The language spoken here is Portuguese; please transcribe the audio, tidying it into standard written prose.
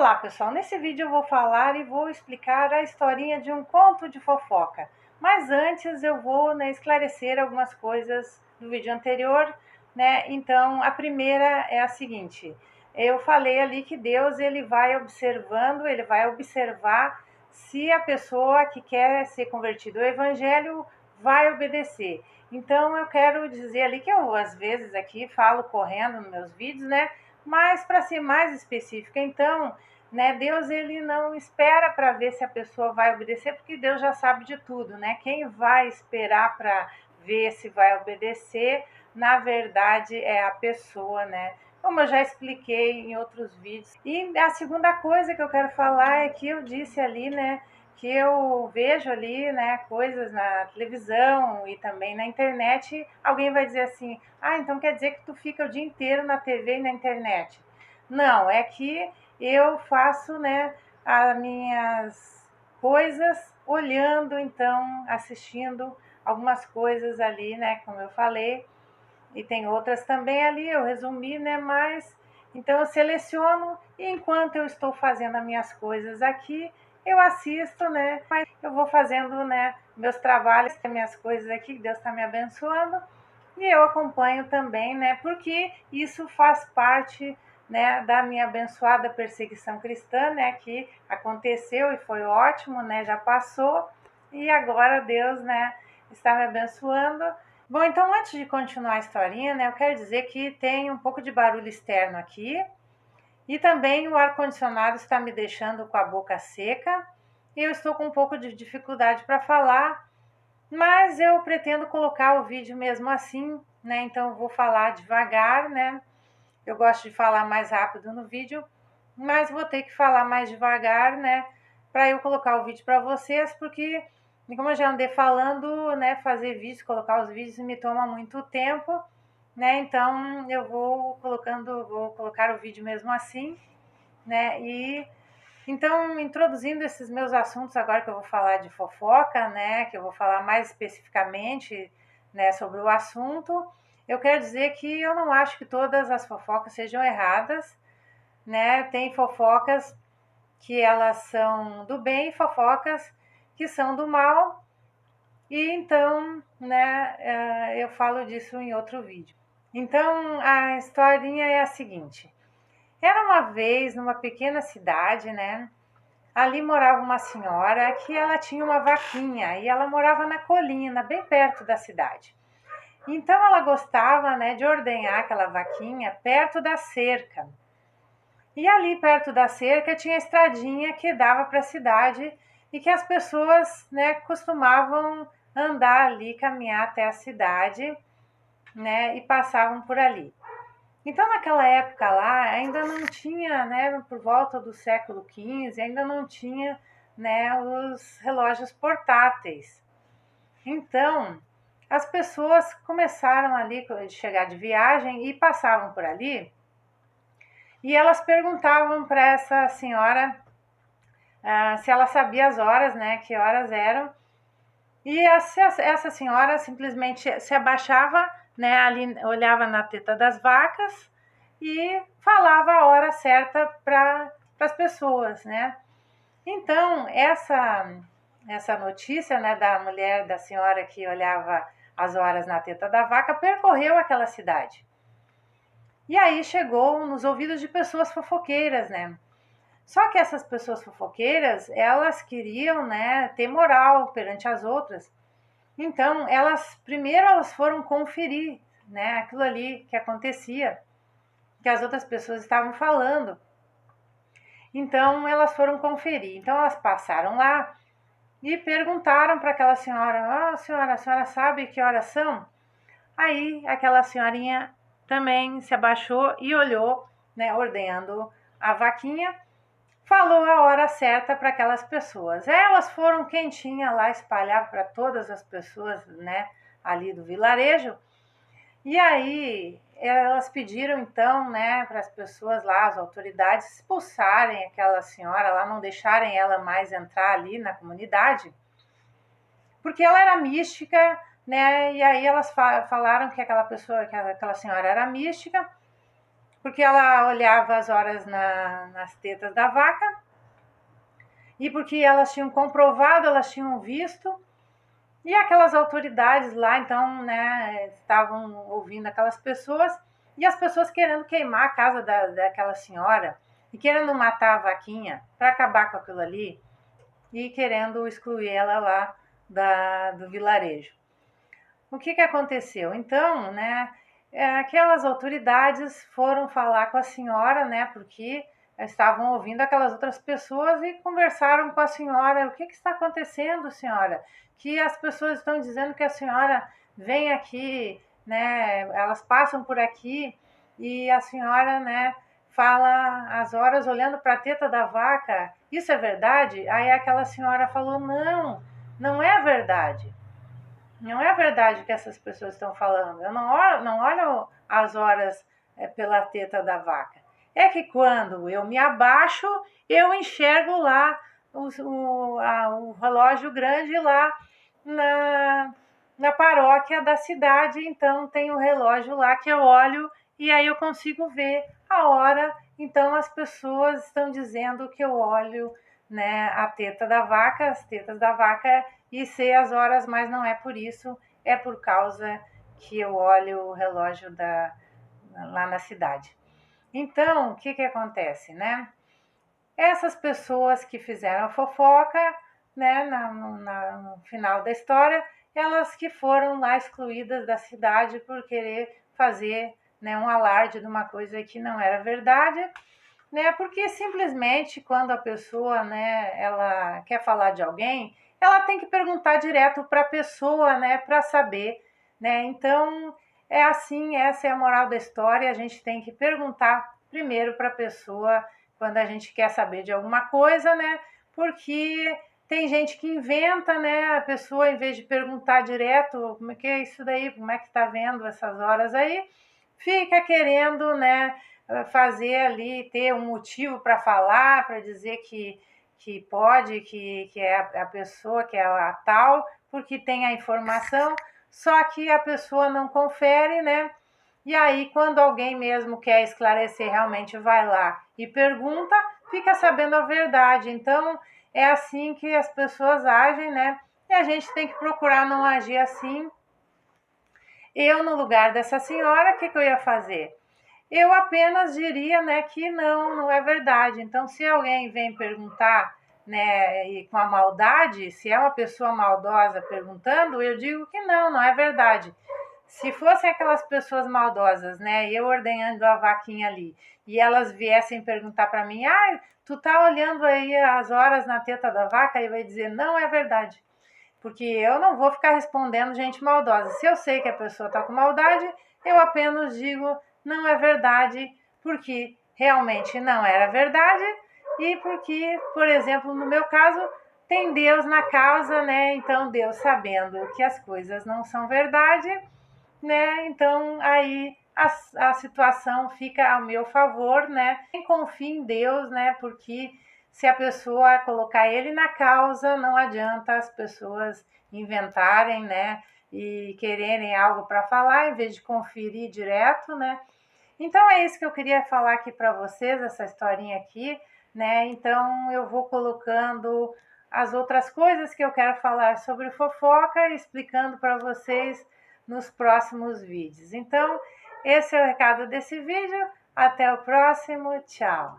Olá pessoal, nesse vídeo eu vou falar e vou explicar a historinha de um conto de fofoca. Mas antes eu vou esclarecer algumas coisas do vídeo anterior, né? Então a primeira é a seguinte: eu falei ali que Deus ele vai observando, ele vai observar se a pessoa que quer ser convertida ao evangelho vai obedecer. Então eu quero dizer ali que eu às vezes aqui falo correndo nos meus vídeos, né? Mas para ser mais específica, então, né, Deus ele não espera para ver se a pessoa vai obedecer, porque Deus já sabe de tudo, né? Quem vai esperar para ver se vai obedecer, na verdade é a pessoa, né? Como eu já expliquei em outros vídeos. E a segunda coisa que eu quero falar é que eu disse ali, né, que eu vejo ali, né, coisas na televisão e também na internet. Alguém vai dizer assim: ah, então quer dizer que tu fica o dia inteiro na TV e na internet? Não, é que eu faço, né, as minhas coisas olhando, então, assistindo algumas coisas ali, né, como eu falei, e tem outras também ali, eu resumi, né, mas então eu seleciono e enquanto eu estou fazendo as minhas coisas aqui, eu assisto, né, mas eu vou fazendo, né, meus trabalhos, minhas coisas aqui, Deus está me abençoando, e eu acompanho também, né, porque isso faz parte, né, da minha abençoada perseguição cristã, né, que aconteceu e foi ótimo, né, já passou, e agora Deus, né, está me abençoando. Bom, então antes de continuar a historinha, né, eu quero dizer que tem um pouco de barulho externo aqui e também o ar-condicionado está me deixando com a boca seca e eu estou com um pouco de dificuldade para falar, mas eu pretendo colocar o vídeo mesmo assim, né, então eu vou falar devagar, né, eu gosto de falar mais rápido no vídeo, mas vou ter que falar mais devagar, né, para eu colocar o vídeo para vocês, porque como eu já andei falando, né, fazer vídeos, colocar os vídeos me toma muito tempo, né, então eu vou colocar o vídeo mesmo assim, né, e então introduzindo esses meus assuntos agora que eu vou falar de fofoca, né, que eu vou falar mais especificamente, né, sobre o assunto, eu quero dizer que eu não acho que todas as fofocas sejam erradas, né, tem fofocas que elas são do bem e fofocas que são do mal, e então, né, eu falo disso em outro vídeo. Então, a historinha é a seguinte: era uma vez numa pequena cidade, né? Ali morava uma senhora que ela tinha uma vaquinha e ela morava na colina, bem perto da cidade. Então ela gostava, né, de ordenhar aquela vaquinha perto da cerca. E ali perto da cerca tinha a estradinha que dava para a cidade e que as pessoas, né, costumavam andar ali, caminhar até a cidade, né, e passavam por ali. Então naquela época lá ainda não tinha, né, por volta do século XV, ainda não tinha, né, os relógios portáteis. Então as pessoas começaram ali a chegar de viagem e passavam por ali e elas perguntavam para essa senhora se ela sabia as horas, né, que horas eram. E essa senhora simplesmente se abaixava, né, ali olhava na teta das vacas e falava a hora certa para as pessoas, né? Então, essa notícia, né, da mulher, da senhora que olhava as horas na teta da vaca, percorreu aquela cidade. E aí chegou nos ouvidos de pessoas fofoqueiras, né? Só que essas pessoas fofoqueiras, elas queriam, né, ter moral perante as outras. Então, primeiro elas foram conferir, né, aquilo ali que acontecia, que as outras pessoas estavam falando. Então, elas foram conferir. Então, elas passaram lá e perguntaram para aquela senhora: "Ah, senhora, a senhora sabe que horas são?" Aí, aquela senhorinha também se abaixou e olhou, né, ordenhando a vaquinha, falou a hora certa para aquelas pessoas. Elas foram quentinhas lá espalhar para todas as pessoas, né, ali do vilarejo. E aí elas pediram então, né, para as pessoas lá, as autoridades expulsarem aquela senhora lá, não deixarem ela mais entrar ali na comunidade, porque ela era mística, né? E aí elas falaram que aquela pessoa, que aquela senhora era mística, porque ela olhava as horas nas tetas da vaca e porque elas tinham comprovado, elas tinham visto, e aquelas autoridades lá, então, né, estavam ouvindo aquelas pessoas, e as pessoas querendo queimar a casa daquela senhora, e querendo matar a vaquinha para acabar com aquilo ali, e querendo excluir ela lá do vilarejo. O que aconteceu? Então, né, aquelas autoridades foram falar com a senhora, né, porque estavam ouvindo aquelas outras pessoas e conversaram com a senhora. O que está acontecendo, senhora? Que as pessoas estão dizendo que a senhora vem aqui, né, elas passam por aqui e a senhora, né, fala as horas olhando para a teta da vaca. Isso é verdade? Aí aquela senhora falou: não, não é verdade. Não é verdade o que essas pessoas estão falando. Eu não olho as horas pela teta da vaca. É que quando eu me abaixo, eu enxergo lá o relógio grande lá na paróquia da cidade. Então tem um relógio lá que eu olho e aí eu consigo ver a hora. Então as pessoas estão dizendo que eu olho, né, a teta da vaca, as tetas da vaca, e sei as horas, mas não é por isso, é por causa que eu olho o relógio lá na cidade. Então, o que acontece, né? Essas pessoas que fizeram a fofoca, né, no final da história, elas que foram lá excluídas da cidade por querer fazer, né, um alarde de uma coisa que não era verdade, né? Porque simplesmente quando a pessoa, né, ela quer falar de alguém, ela tem que perguntar direto para a pessoa, né, para saber, né? Então, é assim, essa é a moral da história, a gente tem que perguntar primeiro para a pessoa quando a gente quer saber de alguma coisa, né? Porque tem gente que inventa, né? A pessoa, em vez de perguntar direto, como é que é isso daí, como é que tá vendo essas horas aí, fica querendo, né, fazer ali, ter um motivo para falar, para dizer que pode, que é a pessoa, que é a tal, porque tem a informação, só que a pessoa não confere, né? E aí, quando alguém mesmo quer esclarecer, realmente vai lá e pergunta, fica sabendo a verdade. Então, é assim que as pessoas agem, né? E a gente tem que procurar não agir assim. Eu, no lugar dessa senhora, o que eu ia fazer? Eu apenas diria, né, que não é verdade. Então, se alguém vem perguntar, né, e com a maldade, se é uma pessoa maldosa perguntando, eu digo que não é verdade. Se fossem aquelas pessoas maldosas, né, eu ordenhando a vaquinha ali, e elas viessem perguntar para mim: tu tá olhando aí as horas na teta da vaca? E vai dizer: não é verdade. Porque eu não vou ficar respondendo gente maldosa. Se eu sei que a pessoa está com maldade, eu apenas digo: não é verdade, porque realmente não era verdade, e porque, por exemplo, no meu caso, tem Deus na causa, né? Então, Deus, sabendo que as coisas não são verdade, né? Então, aí a situação fica ao meu favor, né? Quem confia em Deus, né? Porque se a pessoa colocar ele na causa, não adianta as pessoas inventarem, né? E quererem algo para falar, em vez de conferir direto, né? Então é isso que eu queria falar aqui para vocês, essa historinha aqui, né? Então eu vou colocando as outras coisas que eu quero falar sobre fofoca, explicando para vocês nos próximos vídeos. Então, esse é o recado desse vídeo. Até o próximo. Tchau!